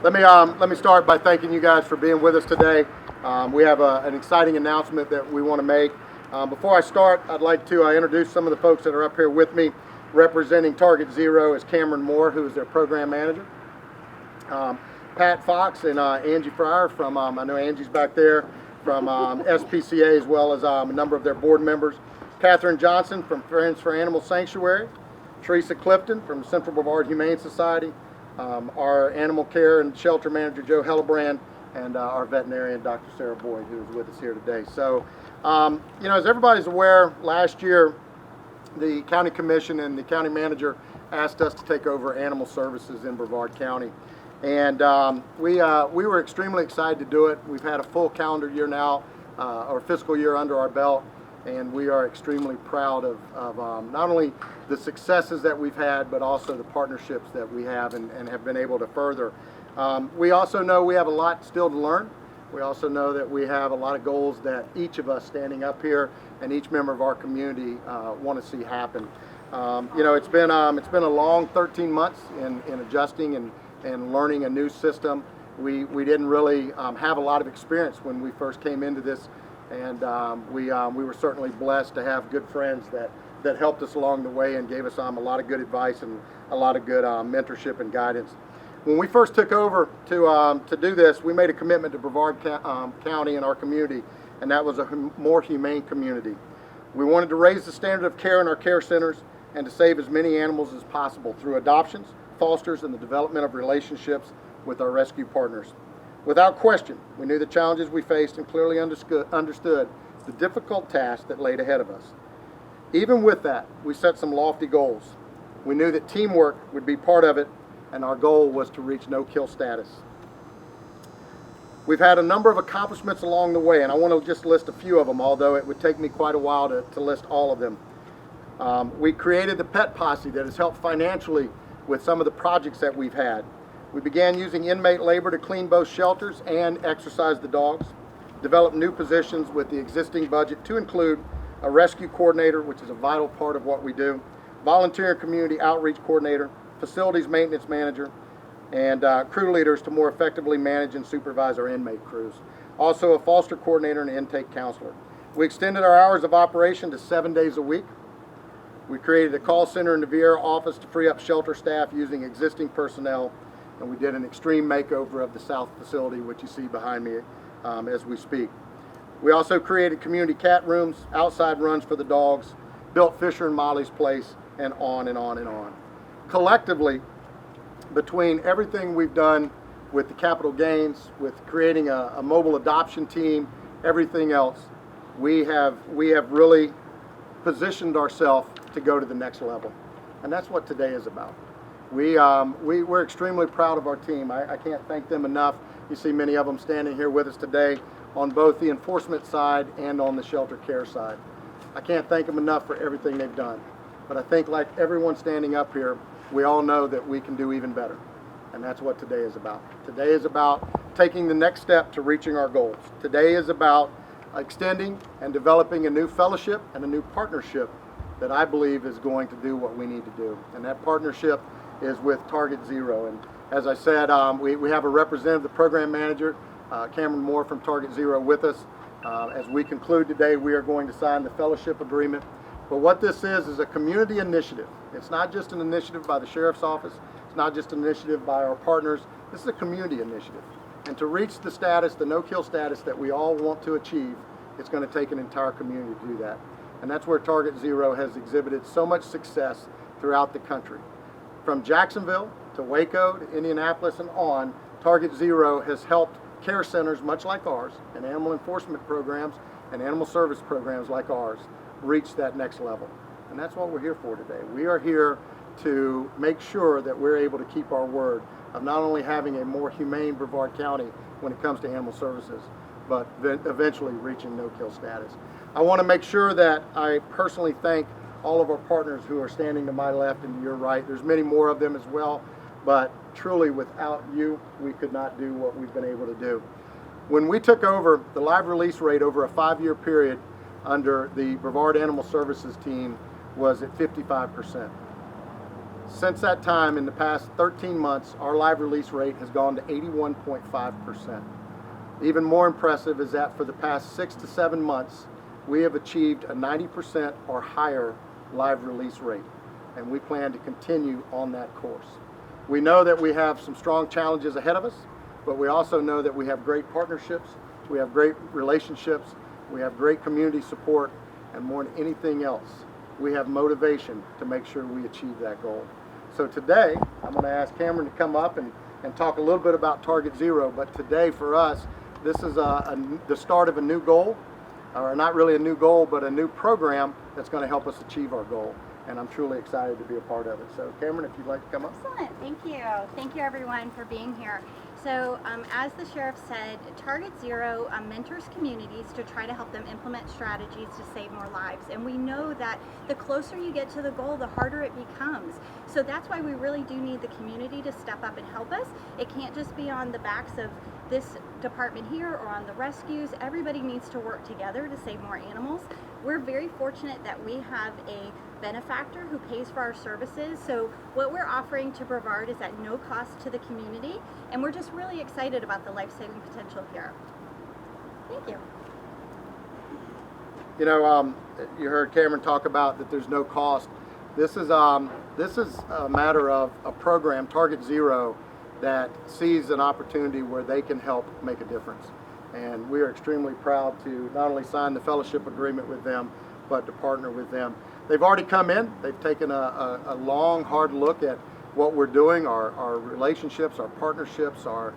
Let me start by thanking you guys for being with us today. We have an exciting announcement that we want to make. Before I start, I'd like to introduce some of the folks that are up here with me. Representing Target Zero is Cameron Moore, who is their program manager. Pat Fox and Angie Fryer from, I know Angie's back there, from SPCA, as well as a number of their board members. Catherine Johnson from Friends for Animal Sanctuary. Teresa Clifton from Central Brevard Humane Society. Our animal care and shelter manager, Joe Hellebrand, and our veterinarian, Dr. Sarah Boyd, who is with us here today. So, as everybody's aware, last year, the county commission and the county manager asked us to take over animal services in Brevard County. And we were extremely excited to do it. We've had a full calendar year now, or fiscal year under our belt, and we are extremely proud of not only the successes that we've had, but also the partnerships that we have and have been able to further. We also know we have a lot still to learn. We also know that we have a lot of goals that each of us standing up here and each member of our community want to see happen. It's been a long 13 months in adjusting and learning a new system. We didn't really have a lot of experience when we first came into this, and we were certainly blessed to have good friends that helped us along the way and gave us a lot of good advice and a lot of good mentorship and guidance. When we first took over to do this, we made a commitment to Brevard County and our community, and that was a more humane community. We wanted to raise the standard of care in our care centers and to save as many animals as possible through adoptions, fosters, and the development of relationships with our rescue partners. Without question, we knew the challenges we faced and clearly understood the difficult task that laid ahead of us. Even with that, we set some lofty goals. We knew that teamwork would be part of it, and our goal was to reach no-kill status. We've had a number of accomplishments along the way, and I want to just list a few of them, although it would take me quite a while to list all of them. We created the Pet Posse that has helped financially with some of the projects that we've had. We began using inmate labor to clean both shelters and exercise the dogs, developed new positions with the existing budget to include a rescue coordinator, which is a vital part of what we do, volunteer and community outreach coordinator, facilities maintenance manager, and crew leaders to more effectively manage and supervise our inmate crews. Also a foster coordinator and intake counselor. We extended our hours of operation to 7 days a week. We created a call center in the Viera office to free up shelter staff using existing personnel, and we did an extreme makeover of the South facility, which you see behind me as we speak. We also created community cat rooms, outside runs for the dogs, built Fisher and Molly's Place, and on and on and on. Collectively, between everything we've done with the capital gains, with creating a mobile adoption team, everything else, we have really positioned ourselves to go to the next level. And that's what today is about. We're extremely proud of our team. I can't thank them enough. You see many of them standing here with us today on both the enforcement side and on the shelter care side. I can't thank them enough for everything they've done. But I think, like everyone standing up here, we all know that we can do even better. And that's what today is about. Today is about taking the next step to reaching our goals. Today is about extending and developing a new fellowship and a new partnership that I believe is going to do what we need to do. And that partnership is with Target Zero. And as I said, we have a representative, the program manager, Cameron Moore from Target Zero with us. As we conclude today, we are going to sign the fellowship agreement. But what this is a community initiative. It's not just an initiative by the Sheriff's Office. It's not just an initiative by our partners. This is a community initiative. And to reach the status, the no-kill status that we all want to achieve, it's going to take an entire community to do that. And that's where Target Zero has exhibited so much success throughout the country. From Jacksonville to Waco to Indianapolis and on, Target Zero has helped care centers much like ours and animal enforcement programs and animal service programs like ours reach that next level. And that's what we're here for today. We are here to make sure that we're able to keep our word of not only having a more humane Brevard County when it comes to animal services, but eventually reaching no-kill status. I want to make sure that I personally thank all of our partners who are standing to my left and to your right. There's many more of them as well, but truly without you, we could not do what we've been able to do. When we took over, the live release rate over a 5-year period under the Brevard Animal Services team was at 55%. Since that time, in the past 13 months, our live release rate has gone to 81.5%. Even more impressive is that for the past 6 to 7 months, we have achieved a 90% or higher live release rate, and we plan to continue on that course. We know that we have some strong challenges ahead of us, but we also know that we have great partnerships, we have great relationships, we have great community support, and more than anything else, we have motivation to make sure we achieve that goal. So today, I'm going to ask Cameron to come up and talk a little bit about Target Zero, but today for us, this is the start of a new goal, or not really a new goal, but a new program that's going to help us achieve our goal. And I'm truly excited to be a part of it. So Cameron, if you'd like to come up. Excellent, thank you. Thank you everyone for being here. So as the sheriff said, Target Zero mentors communities to try to help them implement strategies to save more lives. And we know that the closer you get to the goal, the harder it becomes. So that's why we really do need the community to step up and help us. It can't just be on the backs of this department here or on the rescues. Everybody needs to work together to save more animals. We're very fortunate that we have a benefactor who pays for our services. So what we're offering to Brevard is at no cost to the community, and we're just really excited about the life-saving potential here. Thank you. You know, you heard Cameron talk about that there's no cost. This is a matter of a program, Target Zero, that sees an opportunity where they can help make a difference. And we are extremely proud to not only sign the fellowship agreement with them, but to partner with them. They've already come in, they've taken a long, hard look at what we're doing, our relationships, our partnerships, our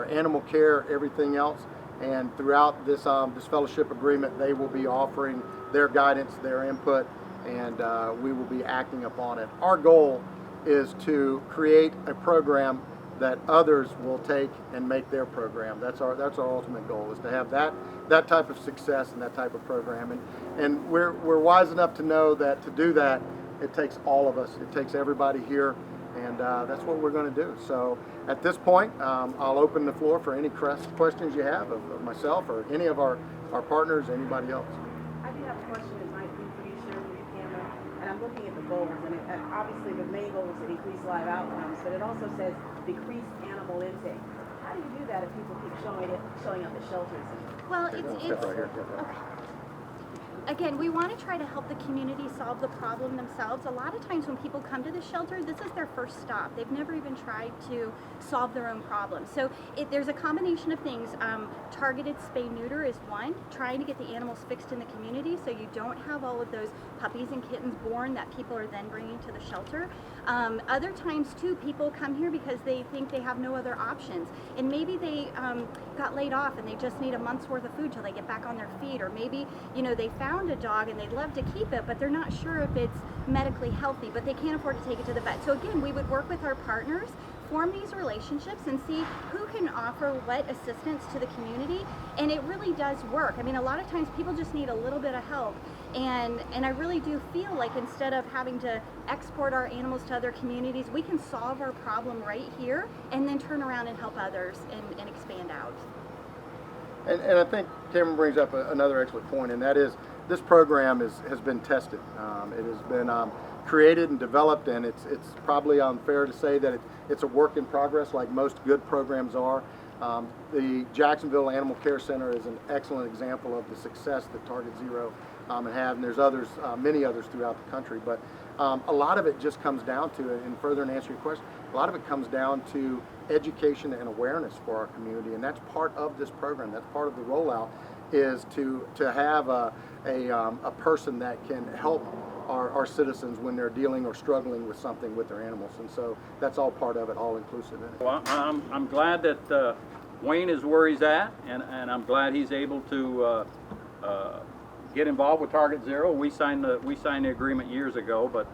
animal care, everything else. And throughout this fellowship agreement, they will be offering their guidance, their input, and we will be acting upon it. Our goal is to create a program that others will take and make their program. That's our ultimate goal, is to have that type of success and that type of program. And we're wise enough to know that to do that, it takes all of us. It takes everybody here, and that's what we're going to do. So at this point, I'll open the floor for any questions you have of myself or any of our partners, anybody else. I do have a question that might be for you, Sheriff, for you, Cameron, and I'm looking at the goals, and obviously the main goal is to increase live outcomes, but it also says decrease animal intake. How do you do that if people keep showing up at shelters? Well, Right it's here. okay. Again, we want to try to help the community solve the problem themselves. A lot of times when people come to the shelter, this is their first stop. They've never even tried to solve their own problem. So there's a combination of things. Targeted spay-neuter is one, trying to get the animals fixed in the community so you don't have all of those puppies and kittens born that people are then bringing to the shelter. Other times too, people come here because they think they have no other options. And maybe they got laid off and they just need a month's worth of food till they get back on their feet. Or maybe, they found a dog and they'd love to keep it, but they're not sure if it's medically healthy, but they can't afford to take it to the vet. So again, we would work with our partners, form these relationships, and see who can offer what assistance to the community. And it really does work. I mean, a lot of times people just need a little bit of help. And I really do feel like instead of having to export our animals to other communities, we can solve our problem right here and then turn around and help others and expand out. And I think Cameron brings up another excellent point, and that is this program has been tested. It has been created and developed, and it's probably fair to say that it's a work in progress, like most good programs are. The Jacksonville Animal Care Center is an excellent example of the success that Target Zero have, and there's others, many others throughout the country. But a lot of it just comes down to, and further to answer your question, a lot of it comes down to education and awareness for our community, and that's part of this program. That's part of the rollout, is to have a person that can help our citizens when they're dealing or struggling with something with their animals, and so that's all part of it, all inclusive in it. Well, I'm glad that Wayne is where he's at, and I'm glad he's able to get involved with Target Zero. We signed the agreement years ago, but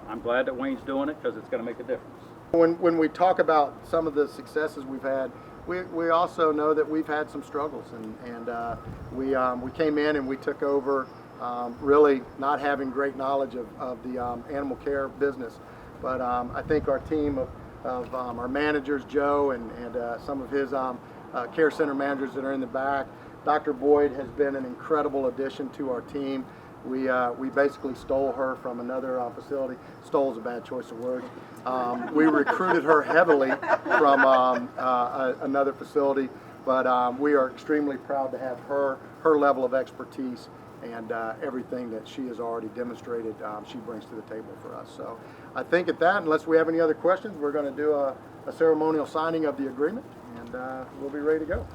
I'm glad that Wayne's doing it because it's going to make a difference. When we talk about some of the successes we've had, we also know that we've had some struggles, and we came in and we took over really not having great knowledge of the animal care business. But I think our team of our managers, Joe, and some of his care center managers that are in the back, Dr. Boyd has been an incredible addition to our team. We basically stole her from another facility. Stole is a bad choice of words. We recruited her heavily from another facility, but we are extremely proud to have her level of expertise and everything that she has already demonstrated she brings to the table for us. So I think at that, unless we have any other questions, we're going to do a ceremonial signing of the agreement, and we'll be ready to go.